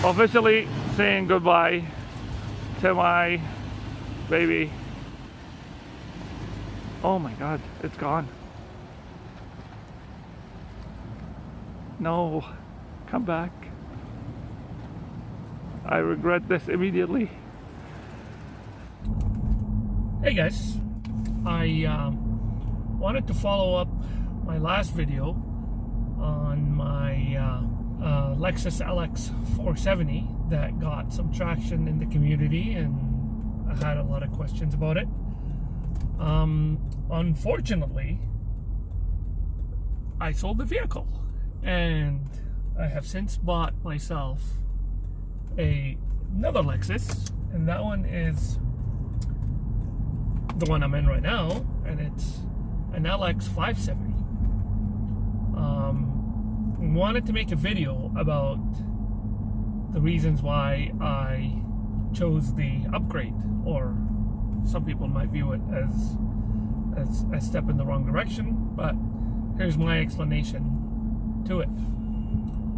Officially saying goodbye to my baby. Oh my god, it's gone. No, come back. I regret this immediately. Hey guys, I wanted to follow up my last video on my Lexus LX 470 that got some traction in the community, and I had a lot of questions about it. Unfortunately, I sold the vehicle, and I have since bought myself another Lexus, and that one is the one I'm in right now, and it's an LX 570. Wanted to make a video about the reasons why I chose the upgrade, or some people might view it as a step in the wrong direction, but here's my explanation to it.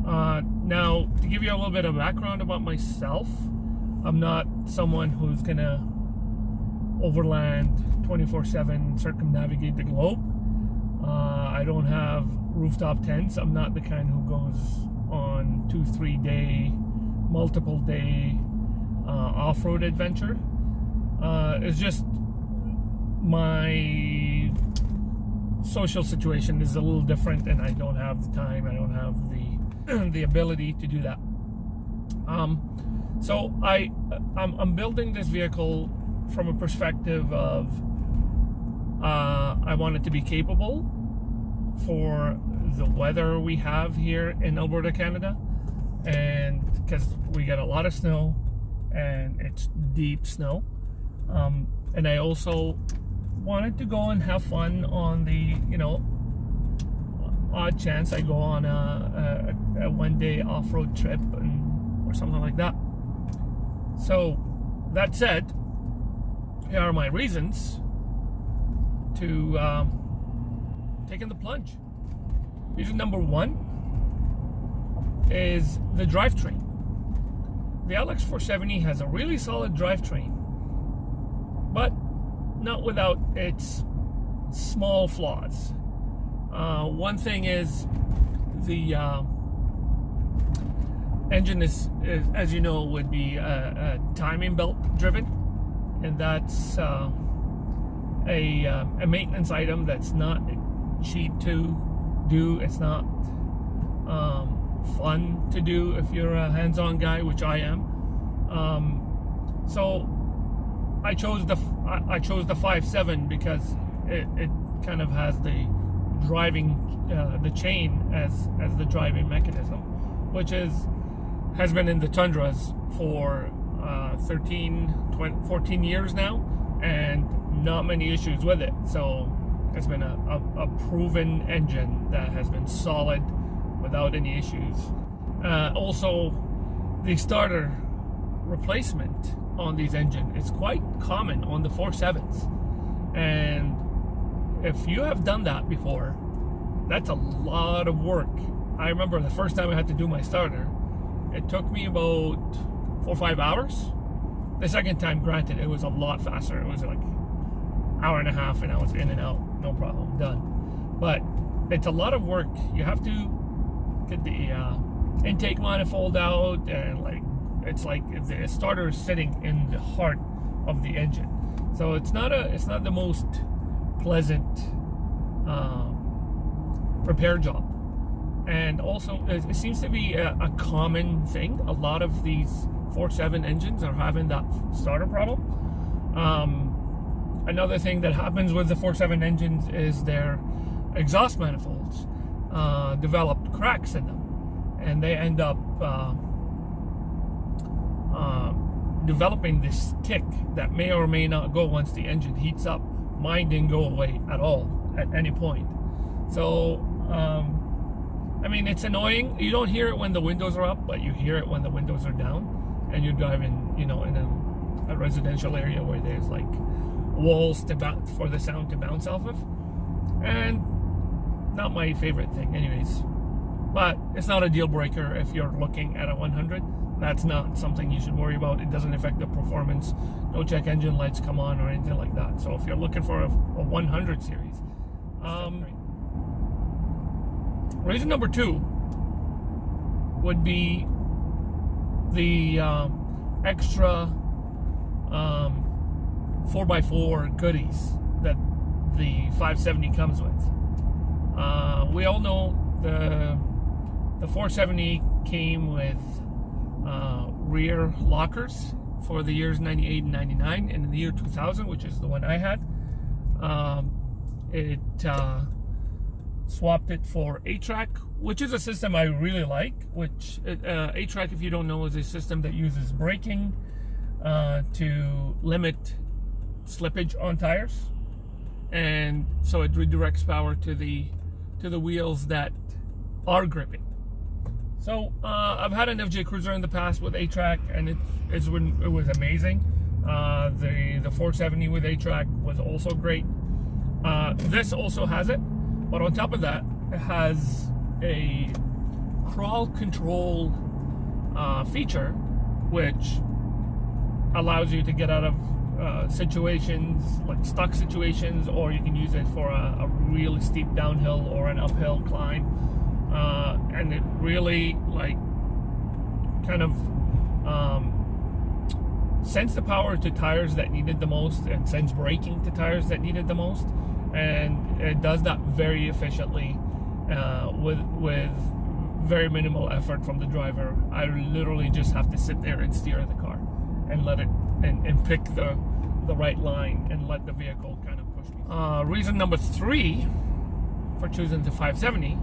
Now, to give you a little bit of background about myself, I'm not someone who's gonna overland 24/7, circumnavigate the globe. I don't have rooftop tents. I'm not the kind who goes on 2-3 day, multiple day off-road adventure. It's just my social situation is a little different, and I don't have the time, I don't have the ability to do that. So I'm building this vehicle from a perspective of I want it to be capable for the weather we have here in Alberta, Canada, and because we get a lot of snow and it's deep snow, and I also wanted to go and have fun on the, odd chance I go on a one-day off-road trip or something like that. So that said, here are my reasons to taking the plunge. Reason number one is the drivetrain. The LX 470 has a really solid drivetrain, but not without its small flaws. One thing is the engine is, as you know, would be a timing belt driven, and that's a maintenance item that's not cheap to do. It's not fun to do if you're a hands-on guy, which I am. So I chose the 5.7 because it kind of has the driving the chain as the driving mechanism, which has been in the Tundras for 14 years now, and not many issues with it. So it's been a proven engine that has been solid without any issues. Also, the starter replacement on these engines is quite common on the 4.7s, and if you have done that before, that's a lot of work. I remember the first time I had to do my starter, it took me about 4 or 5 hours. The second time, granted, it was a lot faster. It was like hour and a half, and I was in and out, no problem, done. But it's a lot of work. You have to get the intake manifold out, and it's like the starter is sitting in the heart of the engine. So it's not the most pleasant repair job. And also, it seems to be a common thing. A lot of these 4.7 engines are having that starter problem. Another thing that happens with the 4.7 engines is their exhaust manifolds developed cracks in them, and they end up developing this tick that may or may not go once the engine heats up. Mine didn't go away at all at any point. So I mean, it's annoying. You don't hear it when the windows are up, but you hear it when the windows are down, and you're driving, in a residential area where there's like walls for the sound to bounce off of. And not my favorite thing anyways, but it's not a deal breaker if you're looking at a 100. that's not something you should worry about. It doesn't affect the performance. No check engine lights come on or anything like that. So if you're looking for a 100 series, reason number 2 would be the extra 4x4 goodies that the 570 comes with. We all know the 470 came with rear lockers for the years 98 and 99, and in the year 2000, which is the one I had, it swapped it for 8-track, which is a system I really like. Which 8-track, if you don't know, is a system that uses braking to limit slippage on tires, and so it redirects power to the wheels that are gripping. So I've had an FJ Cruiser in the past with 8-track, and it was amazing. The 470 with 8-track was also great. This also has it, but on top of that, it has a crawl control feature, which allows you to get out of situations like stuck situations, or you can use it for a really steep downhill or an uphill climb, and it really kind of sends the power to tires that needed the most, and sends braking to tires that needed the most, and it does that very efficiently with very minimal effort from the driver. I literally just have to sit there and steer the car and let it and pick the right line and let the vehicle kind of push me. Reason number 3 for choosing the 570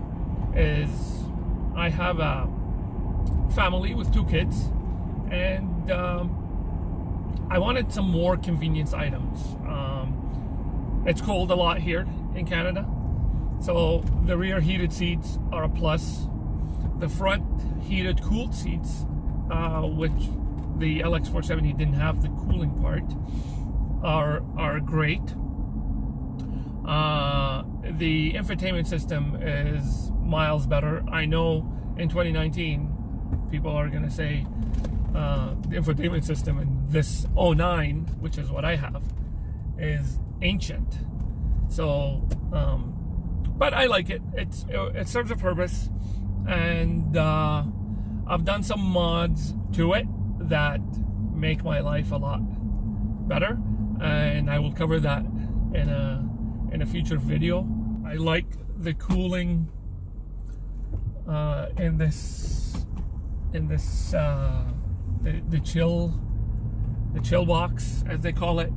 is I have a family with 2 kids, and I wanted some more convenience items. It's cold a lot here in Canada, so the rear heated seats are a plus. The front heated cooled seats, which the LX 470 didn't have the cooling part, are great. The infotainment system is miles better. I know in 2019 people are going to say the infotainment system in this 09, which is what I have, is ancient. So but I like it. It serves a purpose, and I've done some mods to it that make my life a lot better, and I will cover that in a future video. I like the cooling in this the chill box, as they call it.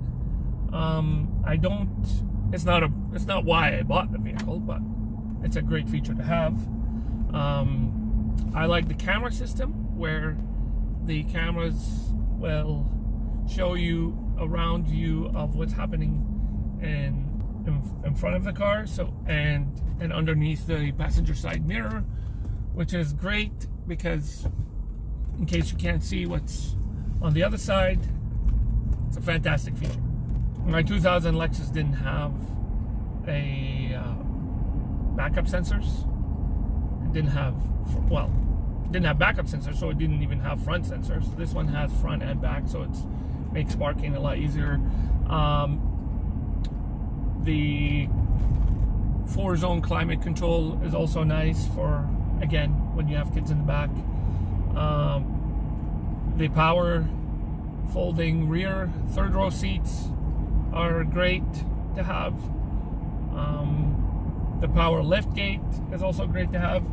It's not why I bought the vehicle, but it's a great feature to have. I like the camera system, where the cameras will show you a round view of what's happening in front of the car, and underneath the passenger side mirror, which is great because in case you can't see what's on the other side, it's a fantastic feature. My 2000 Lexus didn't have a backup sensors. It didn't have backup sensors, so it didn't even have front sensors. This one has front and back, so it makes parking a lot easier. The 4-zone climate control is also nice for, again, when you have kids in the back. The power folding rear 3rd-row seats are great to have. The power lift gate is also great to have.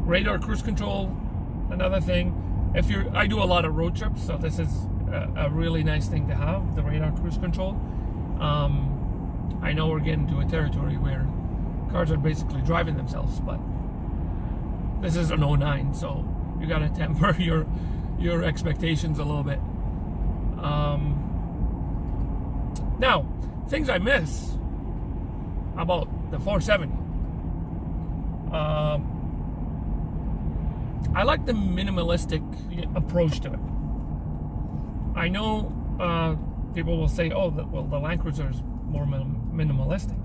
Radar cruise control, another thing. I do a lot of road trips, so this is a really nice thing to have, the radar cruise control. I know we're getting to a territory where cars are basically driving themselves, but this is an 09, so you gotta temper your expectations a little bit. Now, things I miss about the 470. I like the minimalistic approach to it. I know people will say, oh, the Land Cruiser is more minimalistic,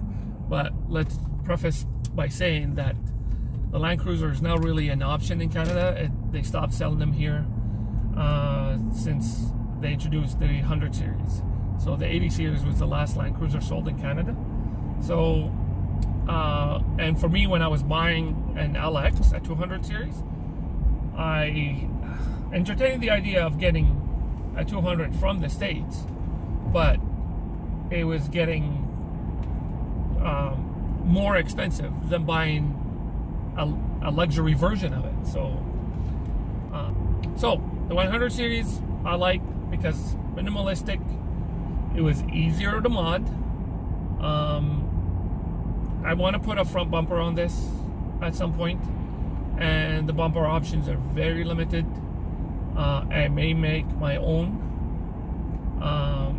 but let's preface by saying that the Land Cruiser is now really an option in Canada. They stopped selling them here since they introduced the 100 series. So the 80 series was the last Land Cruiser sold in Canada. So, and for me, when I was buying an LX, a 200 series, I entertained the idea of getting a 200 from the States, but it was getting more expensive than buying a luxury version of it. So the 100 series I like because minimalistic. It was easier to mod. I want to put a front bumper on this at some point, and the bumper options are very limited. I may make my own.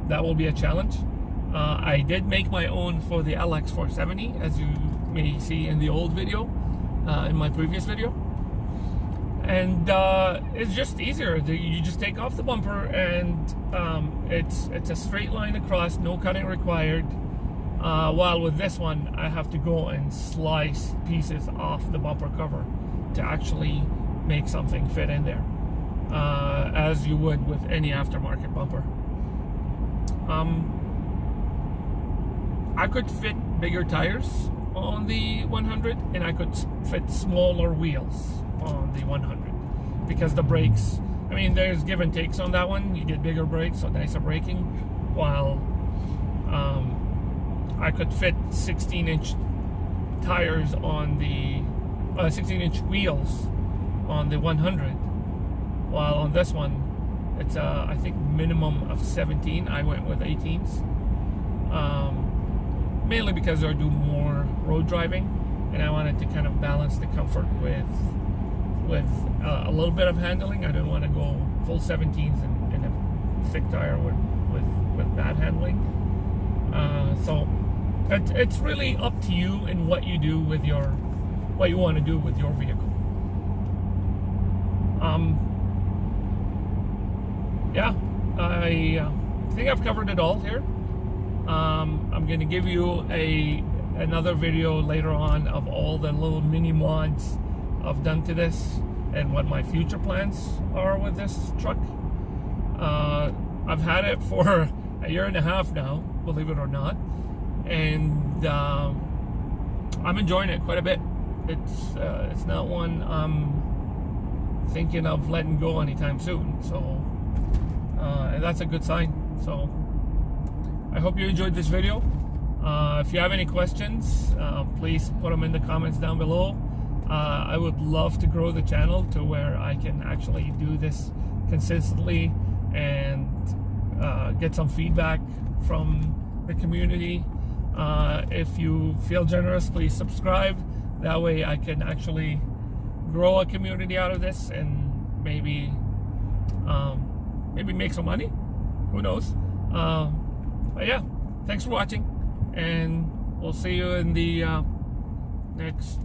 That will be a challenge. I did make my own for the LX 470, as you may see in the old video, in my previous video. And it's just easier. You just take off the bumper, and it's a straight line across, no cutting required. While with this one, I have to go and slice pieces off the bumper cover to actually make something fit in there, as you would with any aftermarket bumper. I could fit bigger tires on the 100, and I could fit smaller wheels on the 100 because the brakes, I mean, there's give and takes on that one. You get bigger brakes, so nicer braking, while I could fit 16-inch tires on the 16-inch wheels on the 100, while on this one it's I think minimum of 17. I went with 18s, mainly because I do more road driving, and I wanted to kind of balance the comfort with a little bit of handling. I didn't want to go full 17s in a thick tire with bad handling. So it's really up to you and what you do with what you want to do with your vehicle. Yeah, I think I've covered it all here. I'm going to give you another video later on of all the little mini mods I've done to this and what my future plans are with this truck. I've had it for a year and a half now, believe it or not, and I'm enjoying it quite a bit. It's not one I'm thinking of letting go anytime soon, so and that's a good sign. So I hope you enjoyed this video. If you have any questions, please put them in the comments down below. I would love to grow the channel to where I can actually do this consistently and get some feedback from the community. If you feel generous, please subscribe. That way I can actually grow a community out of this and maybe make some money. Who knows? But yeah, thanks for watching, and we'll see you in the next